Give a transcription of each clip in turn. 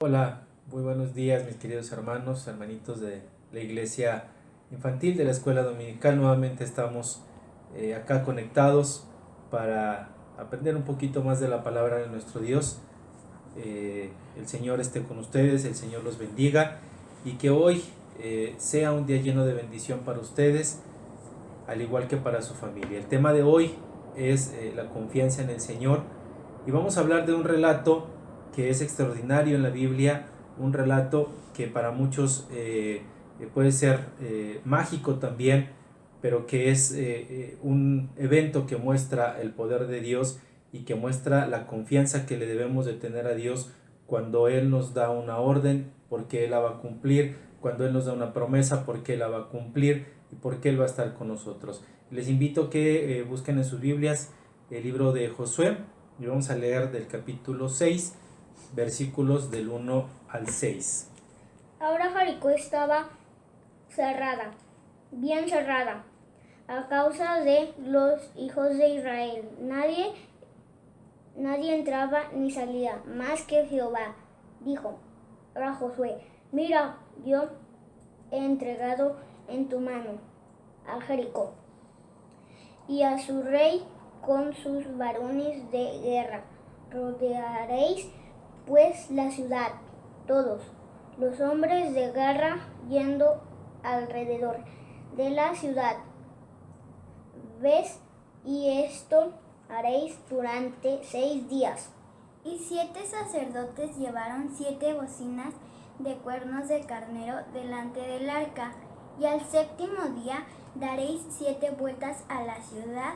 Hola, muy buenos días mis queridos hermanos, hermanitos de la iglesia infantil de la escuela dominical. Nuevamente estamos acá conectados para aprender un poquito más de la palabra de nuestro Dios. El Señor esté con ustedes, el Señor los bendiga y que hoy sea un día lleno de bendición para ustedes, al igual que para su familia. El tema de hoy es la confianza en el Señor y vamos a hablar de un relato que es extraordinario en la Biblia, un relato que para muchos puede ser mágico también, pero que es un evento que muestra el poder de Dios y que muestra la confianza que le debemos de tener a Dios cuando Él nos da una orden, porque Él la va a cumplir, cuando Él nos da una promesa, porque Él la va a cumplir y porque Él va a estar con nosotros. Les invito a que busquen en sus Biblias el libro de Josué y vamos a leer del capítulo 6, versículos del 1 al 6. Ahora Jericó estaba cerrada, bien cerrada, a causa de los hijos de Israel. Nadie entraba ni salía, más que Jehová. Dijo a Josué: Mira, yo he entregado en tu mano a Jericó y a su rey con sus varones de guerra. Rodearéis pues la ciudad, todos los hombres de guerra yendo alrededor de la ciudad. ¿Ves? Y esto haréis durante 6 días. Y 7 sacerdotes llevaron 7 bocinas de cuernos de carnero delante del arca, y al 7º día daréis 7 vueltas a la ciudad.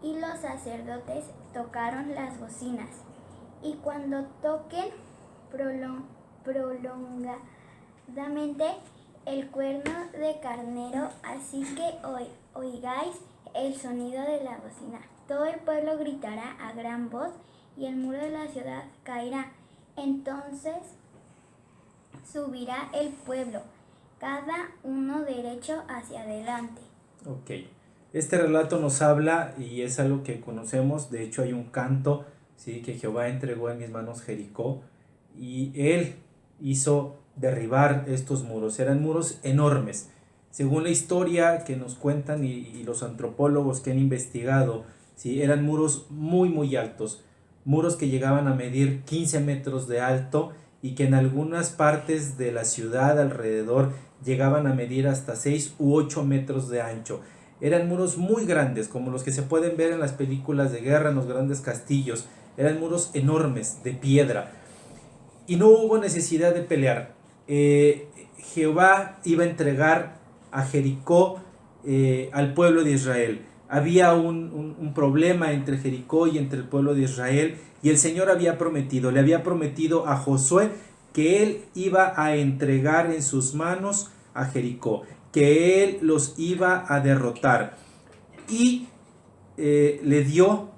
Y los sacerdotes tocaron las bocinas, y cuando toquen prolongadamente el cuerno de carnero, así que oigáis el sonido de la bocina, todo el pueblo gritará a gran voz, y el muro de la ciudad caerá. Entonces subirá el pueblo, cada uno derecho hacia adelante. Ok, este relato nos habla y es algo que conocemos. De hecho hay un canto, ¿sí?, que Jehová entregó en mis manos Jericó, y Él hizo derribar estos muros. Eran muros enormes. Según la historia que nos cuentan y los antropólogos que han investigado, ¿sí?, eran muros muy muy altos, muros que llegaban a medir 15 metros de alto y que en algunas partes de la ciudad alrededor llegaban a medir hasta 6 u 8 metros de ancho. Eran muros muy grandes, como los que se pueden ver en las películas de guerra, en los grandes castillos. Eran muros enormes de piedra y no hubo necesidad de pelear. Jehová iba a entregar a Jericó al pueblo de Israel. Había un problema entre Jericó y entre el pueblo de Israel, y el Señor le había prometido a Josué que Él iba a entregar en sus manos a Jericó, que Él los iba a derrotar, y le dio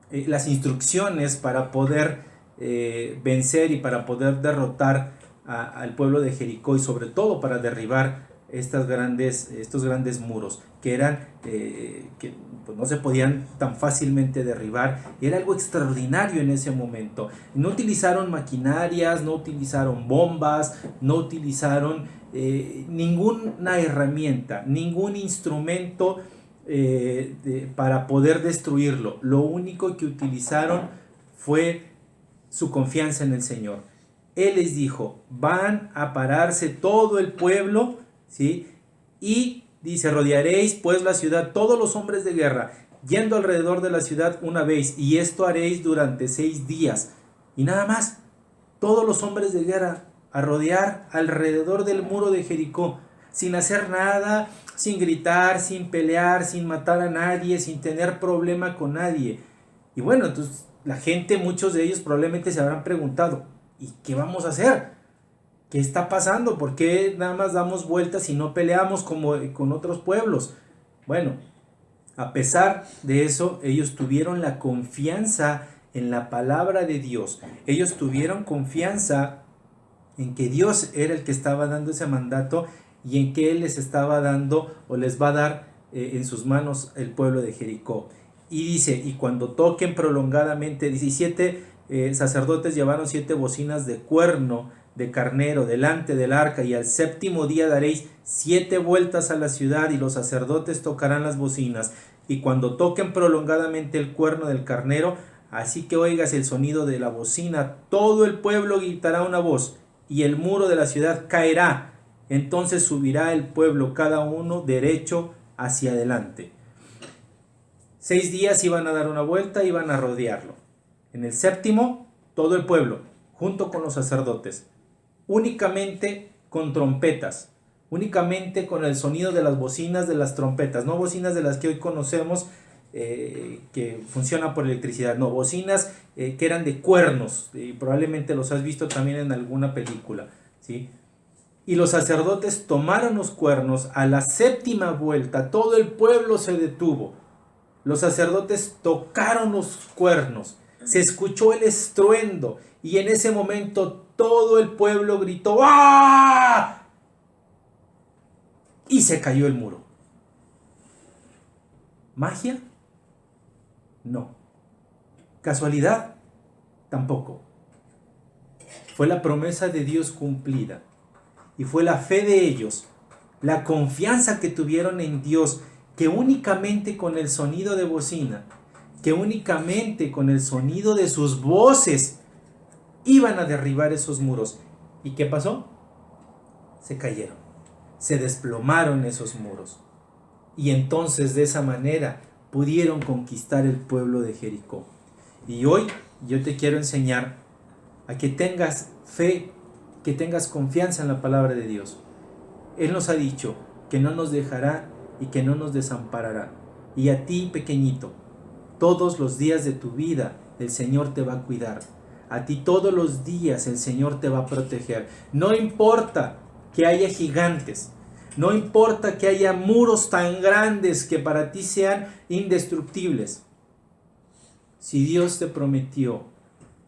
las instrucciones para poder vencer y para poder derrotar al pueblo de Jericó, y sobre todo para derribar estos grandes muros que eran que pues no se podían tan fácilmente derribar. Era algo extraordinario en ese momento. No utilizaron maquinarias, no utilizaron bombas, no utilizaron ninguna herramienta, ningún instrumento para poder destruirlo. Lo único que utilizaron fue su confianza en el Señor. Él les dijo: van a pararse todo el pueblo, ¿sí?, y dice: rodearéis pues la ciudad, todos los hombres de guerra, yendo alrededor de la ciudad una vez, y esto haréis durante 6 días. Y nada más, todos los hombres de guerra a rodear alrededor del muro de Jericó, sin hacer nada, sin gritar, sin pelear, sin matar a nadie, sin tener problema con nadie. Y bueno, entonces la gente, muchos de ellos probablemente se habrán preguntado: ¿y qué vamos a hacer? ¿Qué está pasando? ¿Por qué nada más damos vueltas y no peleamos como con otros pueblos? Bueno, a pesar de eso, ellos tuvieron la confianza en la palabra de Dios. Ellos tuvieron confianza en que Dios era el que estaba dando ese mandato y en que Él les estaba dando o les va a dar en sus manos el pueblo de Jericó. Y dice: y cuando toquen prolongadamente, 17 sacerdotes llevaron 7 bocinas de cuerno de carnero delante del arca, y al séptimo día daréis 7 vueltas a la ciudad, y los sacerdotes tocarán las bocinas, y cuando toquen prolongadamente el cuerno del carnero, así que oigas el sonido de la bocina, todo el pueblo gritará una voz, y el muro de la ciudad caerá. Entonces subirá el pueblo cada uno derecho hacia adelante. 6 días iban a dar una vuelta, iban a rodearlo. En el séptimo, todo el pueblo, junto con los sacerdotes, únicamente con trompetas, únicamente con el sonido de las bocinas de las trompetas, no bocinas de las que hoy conocemos que funcionan por electricidad, no, bocinas que eran de cuernos, y probablemente los has visto también en alguna película, ¿sí? Y los sacerdotes tomaron los cuernos. A la séptima vuelta todo el pueblo se detuvo. Los sacerdotes tocaron los cuernos, se escuchó el estruendo, y en ese momento todo el pueblo gritó ¡ah! Y se cayó el muro. ¿Magia? No. ¿Casualidad? Tampoco. Fue la promesa de Dios cumplida, y fue la fe de ellos, la confianza que tuvieron en Dios, que únicamente con el sonido de bocina, que únicamente con el sonido de sus voces iban a derribar esos muros. ¿Y qué pasó? Se cayeron, se desplomaron esos muros, y entonces de esa manera pudieron conquistar el pueblo de Jericó. Y hoy yo te quiero enseñar a que tengas fe, que tengas confianza en la palabra de Dios. Él nos ha dicho que no nos dejará y que no nos desamparará. Y a ti, pequeñito, todos los días de tu vida el Señor te va a cuidar. A ti todos los días el Señor te va a proteger. No importa que haya gigantes, no importa que haya muros tan grandes que para ti sean indestructibles. Si Dios te prometió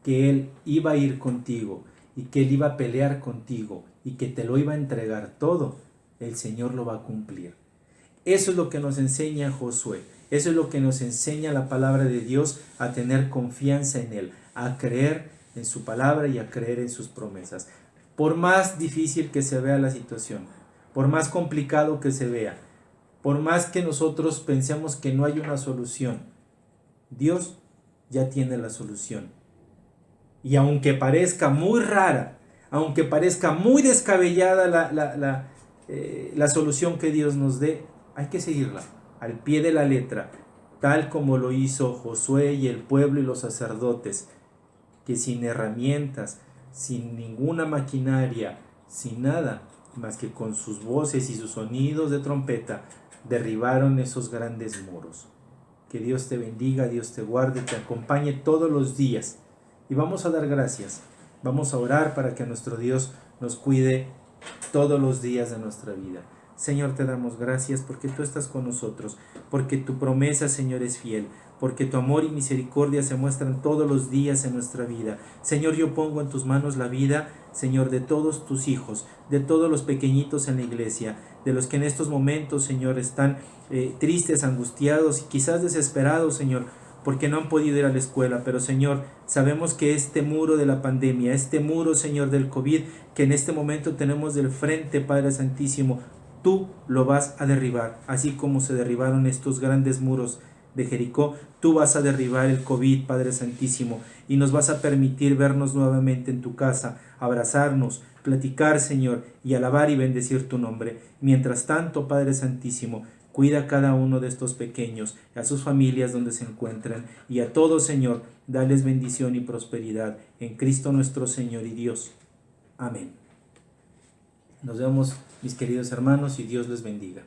que Él iba a ir contigo, y que Él iba a pelear contigo, y que te lo iba a entregar todo, el Señor lo va a cumplir. Eso es lo que nos enseña Josué. Eso es lo que nos enseña la palabra de Dios, a tener confianza en Él, a creer en su palabra y a creer en sus promesas. Por más difícil que se vea la situación, por más complicado que se vea, por más que nosotros pensemos que no hay una solución, Dios ya tiene la solución. Y aunque parezca muy rara, aunque parezca muy descabellada la solución que Dios nos dé, hay que seguirla al pie de la letra, tal como lo hizo Josué y el pueblo y los sacerdotes, que sin herramientas, sin ninguna maquinaria, sin nada, más que con sus voces y sus sonidos de trompeta, derribaron esos grandes muros. Que Dios te bendiga, Dios te guarde, te acompañe todos los días. Y vamos a dar gracias, vamos a orar para que nuestro Dios nos cuide todos los días de nuestra vida. Señor, te damos gracias porque tú estás con nosotros, porque tu promesa, Señor, es fiel, porque tu amor y misericordia se muestran todos los días en nuestra vida. Señor, yo pongo en tus manos la vida, Señor, de todos tus hijos, de todos los pequeñitos en la iglesia, de los que en estos momentos, Señor, están tristes, angustiados y quizás desesperados, Señor, porque no han podido ir a la escuela. Pero, Señor, sabemos que este muro de la pandemia, este muro, Señor, del COVID, que en este momento tenemos del frente, Padre Santísimo, tú lo vas a derribar, así como se derribaron estos grandes muros de Jericó. Tú vas a derribar el COVID, Padre Santísimo, y nos vas a permitir vernos nuevamente en tu casa, abrazarnos, platicar, Señor, y alabar y bendecir tu nombre. Mientras tanto, Padre Santísimo, cuida a cada uno de estos pequeños, a sus familias donde se encuentran, y a todos, Señor, dales bendición y prosperidad en Cristo nuestro Señor y Dios. Amén. Nos vemos, mis queridos hermanos, y Dios les bendiga.